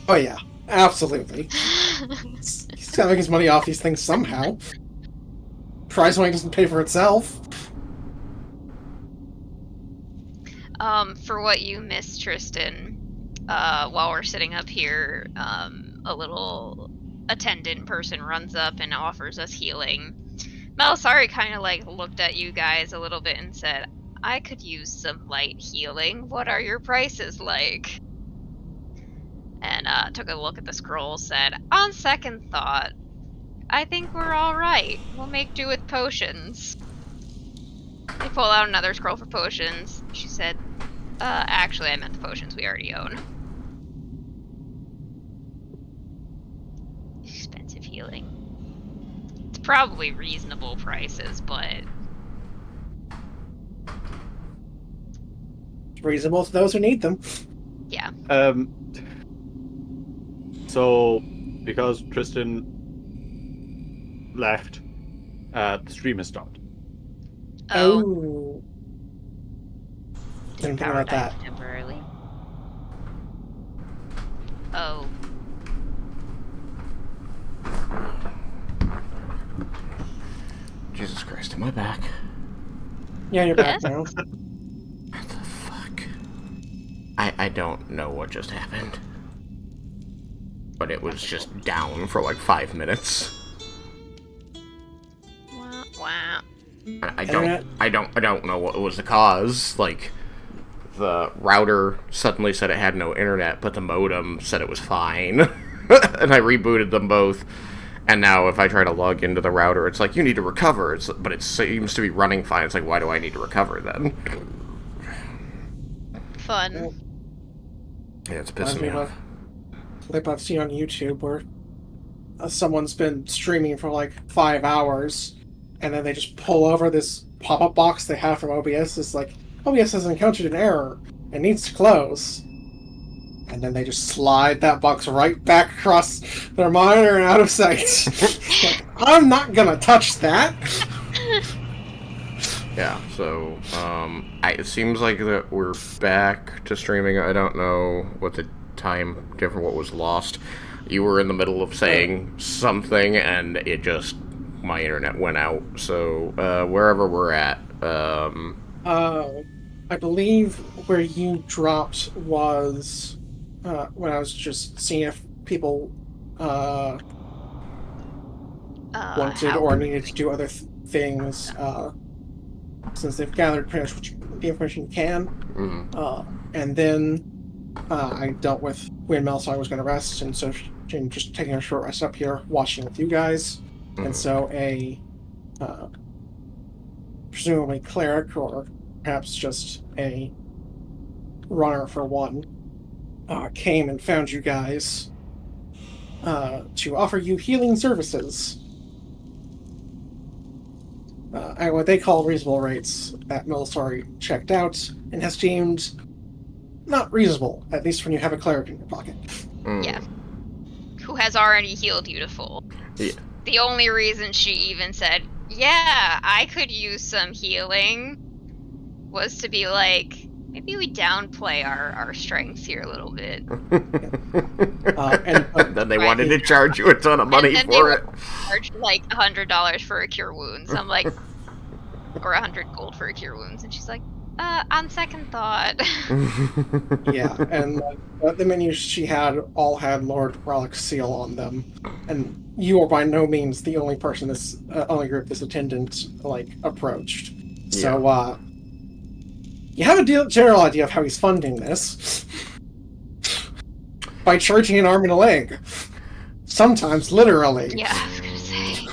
Oh yeah, absolutely. He's gotta make his money off these things somehow. Prize money doesn't pay for itself. For what you missed, Tristan, while we're sitting up here, a little attendant person runs up and offers us healing. Melisari kind of like looked at you guys a little bit and said, I could use some light healing. What are your prices like? And took a look at the scroll, said, on second thought, I think we're all right. We'll make do with potions. They pull out another scroll for potions. She said, actually, I meant the potions we already own. Expensive healing. It's probably reasonable prices, but It's reasonable to those who need them. yeah. So, because Tristan left, the stream has stopped. Oh. Didn't think Power about died that. temporarily. Oh. Jesus Christ, am I back? Yeah, you're back Yes? now. What the fuck? I don't know what just happened. But it was just down for like 5 minutes. Wah, wah. I don't know what was the cause. Like, the router suddenly said it had no internet, but the modem said it was fine. And I rebooted them both. And now if I try to log into the router, it's like, you need to recover. But it seems to be running fine. It's like, why do I need to recover then? Fun. Yeah, it's pissing me off. Clip I've seen on YouTube where someone's been streaming for like 5 hours, and then they just pull over this pop-up box they have from OBS. It's like, OBS has encountered an error and needs to close. And then they just slide that box right back across their monitor and out of sight. Like, I'm not gonna touch that. Yeah, so, it seems like that we're back to streaming. I don't know what the time difference, what was lost. You were in the middle of saying something, and it just, my internet went out. So, wherever we're at, I believe where you dropped was when I was just seeing if people wanted Help. or needed to do other things, since they've gathered pretty much the information you can. And then I dealt with when Melisar was going to rest, and so just taking a short rest up here, watching with you guys. And so a presumably cleric or perhaps just a runner for one came and found you guys to offer you healing services at what they call reasonable rates that Melisari checked out and has deemed not reasonable, at least when you have a cleric in your pocket. Yeah. Who has already healed you to full. yeah. The only reason she even said, yeah, I could use some healing, was to be like, maybe we downplay our strengths here a little bit. And then they wanted to charge you a ton of money for it. Charged like $100 for a cure wounds. I'm like, or 100 gold for a cure wounds, and she's like, on second thought. yeah, and the menus she had all had Lord Relic's seal on them, and you are by no means the only person only group this attendant approached. So you have a general idea of how he's funding this by charging an arm and a leg, sometimes literally. Yeah, I was gonna say.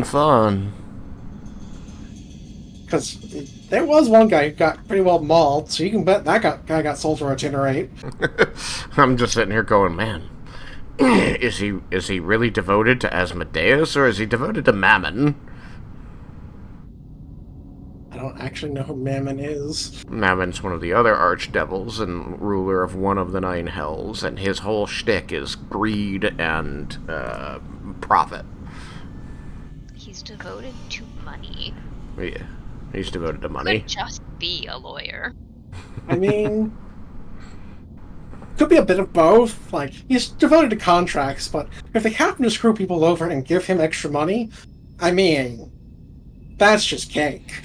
Fun. Because there was one guy who got pretty well mauled, so you can bet that guy got sold for a $10 I'm just sitting here going, man, is he really devoted to Asmodeus, or is he devoted to Mammon? I don't actually know who Mammon is. Mammon's one of the other archdevils and ruler of one of the 9 hells, and his whole shtick is greed and profit. He's devoted to money. Yeah, he's devoted to money. Could just be a lawyer. I mean, could be a bit of both. Like, he's devoted to contracts, but if they happen to screw people over and give him extra money, I mean, that's just cake.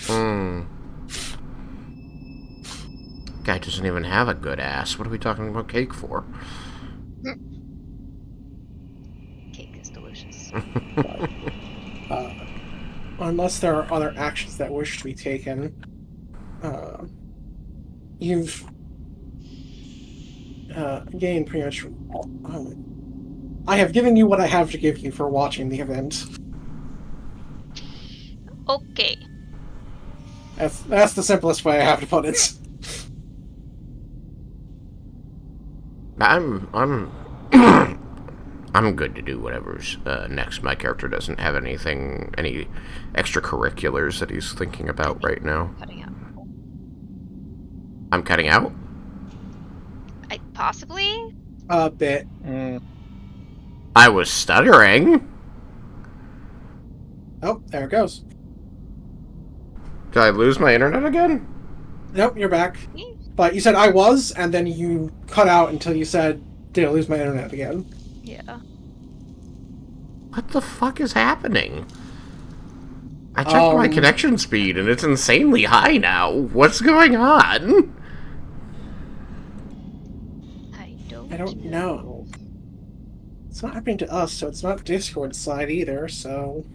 Guy doesn't even have a good ass. What are we talking about cake for? Cake is delicious. Unless there are other actions that wish to be taken, you've gained pretty much. I have given you what I have to give you for watching the event. Okay. That's the simplest way I have to put it. I'm good to do whatever's next. My character doesn't have any extracurriculars that he's thinking about right now. Cutting out. I'm cutting out? Possibly? A bit. I was stuttering. Oh, there it goes. Did I lose my internet again? Nope, you're back. But you said I was, and then you cut out until you said, did I lose my internet again? Yeah. What the fuck is happening? I checked my connection speed, and it's insanely high now. What's going on? I don't know. It's not happening to us, so it's not Discord side either, so...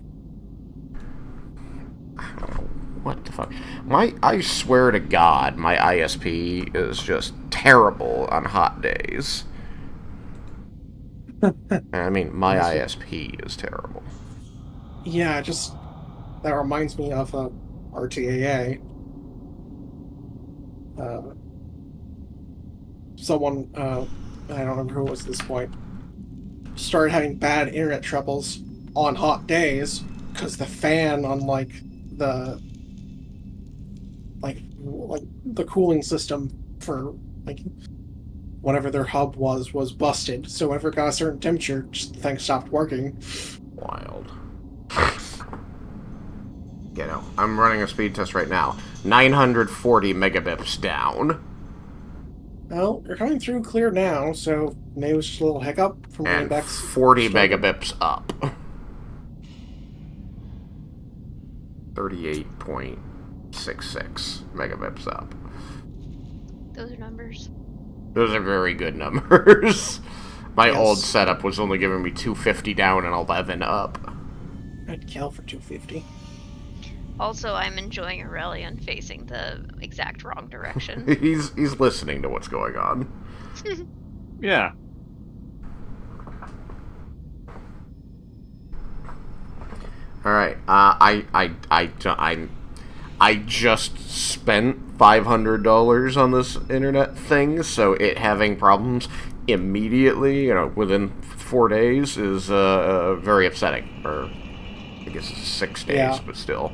What the fuck? I swear to God, my ISP is just terrible on hot days. I mean, my ISP is terrible. Yeah, that reminds me of RTAA. Someone, I don't remember who it was at this point, started having bad internet troubles on hot days because the fan on, the cooling system for, whatever their hub was busted. So whenever it got a certain temperature, just the thing stopped working. Wild. I'm running a speed test right now. 940 megabits down. Well, you're coming through clear now, so maybe it was just a little hiccup from and back 40 megabits up. 38.66 megabits up. Those are numbers. Those are very good numbers. My Yes. old setup was only giving me 250 down and 11 up. I'd kill for 250. Also, I'm enjoying Aurelian facing the exact wrong direction. He's listening to what's going on. Yeah. All right. I just spent $500 on this internet thing, so it having problems immediately, within 4 days is very upsetting. Or I guess it's 6 days, Yeah. but still.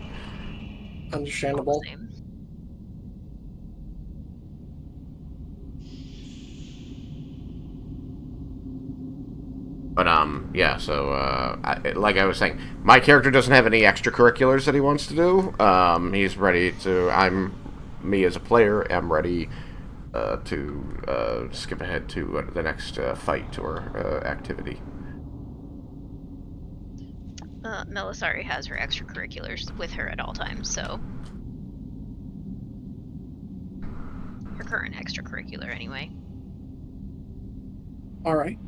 Understandable. Same. But, yeah, so, like I was saying, my character doesn't have any extracurriculars that he wants to do. He's ready to, me as a player, am ready to skip ahead to the next fight or activity. Melisari has her extracurriculars with her at all times, so... Her current extracurricular, anyway. Alright.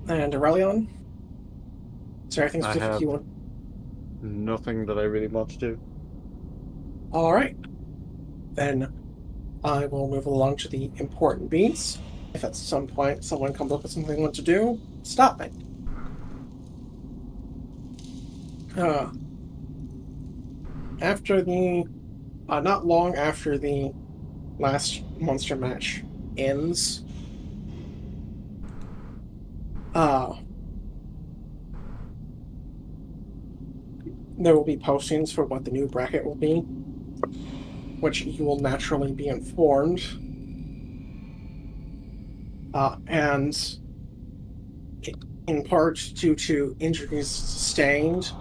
And Aurelion? Is there anything I specific have you want? nothing that I really want to do. Alright. Then I will move along to the important beats. If at some point someone comes up with something they want to do, stop me. After the... not long after the last monster match ends, there will be postings for what the new bracket will be, which you will naturally be informed. And in part due to injuries sustained,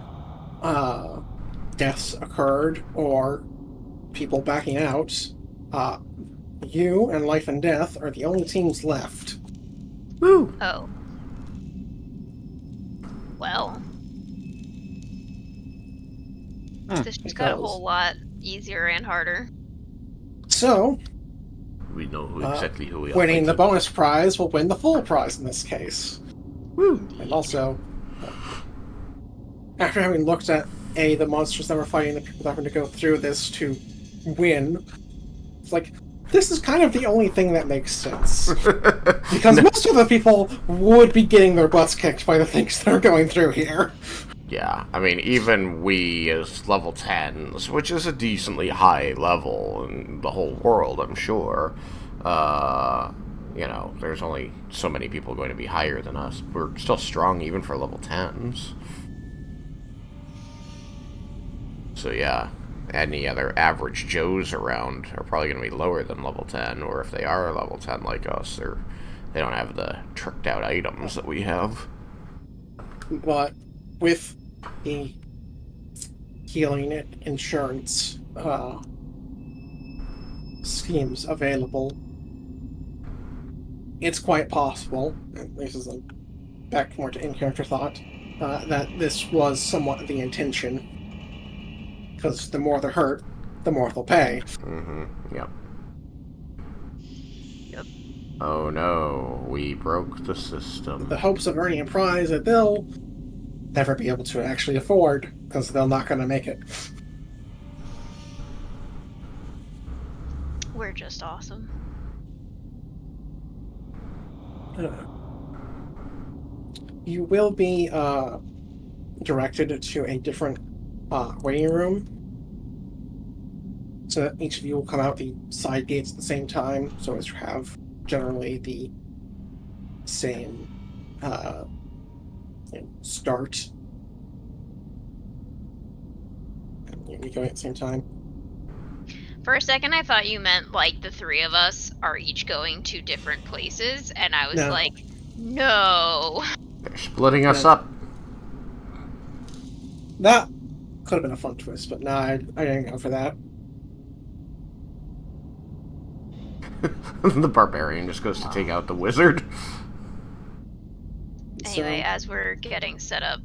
deaths occurred, or people backing out, You and Life and Death are the only teams left. Woo! Oh. Well. This just got a whole lot easier and harder. So, We know exactly who we are. winning the bonus prize will win the full prize in this case. Woo! And also, after having looked at the monsters that we're fighting, the people that are going to go through this to win, it's like, this is kind of the only thing that makes sense. Because most of the people would be getting their butts kicked by the things that are going through here. Yeah, I mean, even we as level 10s, which is a decently high level in the whole world, I'm sure, you know, there's only so many people going to be higher than us. We're still strong even for level 10s. So yeah, any other average Joes around are probably going to be lower than level 10, or if they are level 10 like us, they don't have the tricked out items that we have. But with the healing insurance schemes available, it's quite possible, and this is back more to in-character thought, that this was somewhat the intention. Because the more they're hurt, the more they'll pay. Mm-hmm. Yep. Yep. Oh no, we broke the system. The hopes of earning a prize that they'll never be able to actually afford, because they're not going to make it. We're just awesome. You will be directed to a different waiting room. So that each of you will come out the side gates at the same time, so as to have generally the same start. And you'll be going at the same time. For a second, I thought you meant, like, the three of us are each going to different places, and I was No. like, no. They're splitting us up. That could have been a fun twist, but no, I didn't go for that. The barbarian just goes to take out the wizard. Anyway, as we're getting set up,